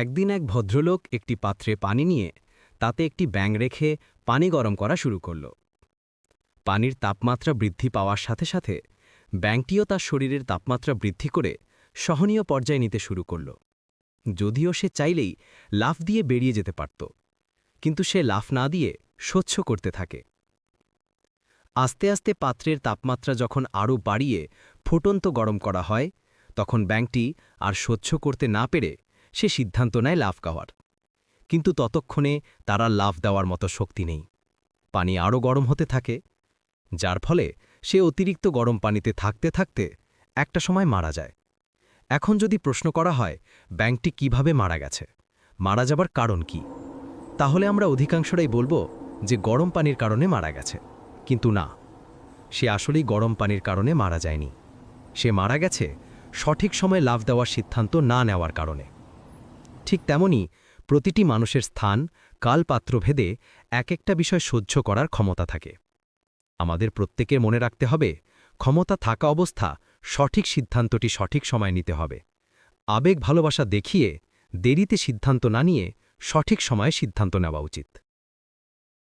একদিন এক ভদ্রলোক একটি পাত্রে পানি নিয়ে তাতে একটি ব্যাঙ রেখে পানি গরম করা শুরু করল। পানির তাপমাত্রা বৃদ্ধি পাওয়ার সাথে সাথে ব্যাঙটিও তার শরীরের তাপমাত্রা বৃদ্ধি করে সহনীয় পর্যায়ে নিতে শুরু করল। যদিও সে চাইলেই লাফ দিয়ে বেরিয়ে যেতে পারত, কিন্তু সে লাফ না দিয়ে সহ্য করতে থাকে। আস্তে আস্তে পাত্রের তাপমাত্রা যখন আরও বাড়িয়ে ফুটন্ত গরম করা হয়, তখন ব্যাঙটি আর সহ্য করতে না পেরে সে সিদ্ধান্ত নেয় লাফ খাওয়ার। কিন্তু ততক্ষণে তারা লাফ দেওয়ার মতো শক্তি নেই। পানি আরও গরম হতে থাকে, যার ফলে সে অতিরিক্ত গরম পানিতে থাকতে থাকতে একটা সময় মারা যায়। এখন যদি প্রশ্ন করা হয় ব্যাঙটি কিভাবে মারা গেছে, মারা যাবার কারণ কি, তাহলে আমরা অধিকাংশরাই বলবো যে গরম পানির কারণে মারা গেছে। কিন্তু না, সে আসলেই গরম পানির কারণে মারা যায়নি। সে মারা গেছে সঠিক সময়ে লাফ দেওয়ার সিদ্ধান্ত না নেওয়ার কারণে। ঠিক তেমনি প্রতিটি মানুষের স্থান, কালপাত্রভেদে এক একটা বিষয় সহ্য করার ক্ষমতা থাকে। আমাদের প্রত্যেকের মনে রাখতে হবে, ক্ষমতা থাকা অবস্থা সঠিক সিদ্ধান্তটি সঠিক সময় নিতে হবে। আবেগ ভালোবাসা দেখিয়ে দেরিতে সিদ্ধান্ত না নিয়ে সঠিক সময়ে সিদ্ধান্ত নেওয়া উচিত।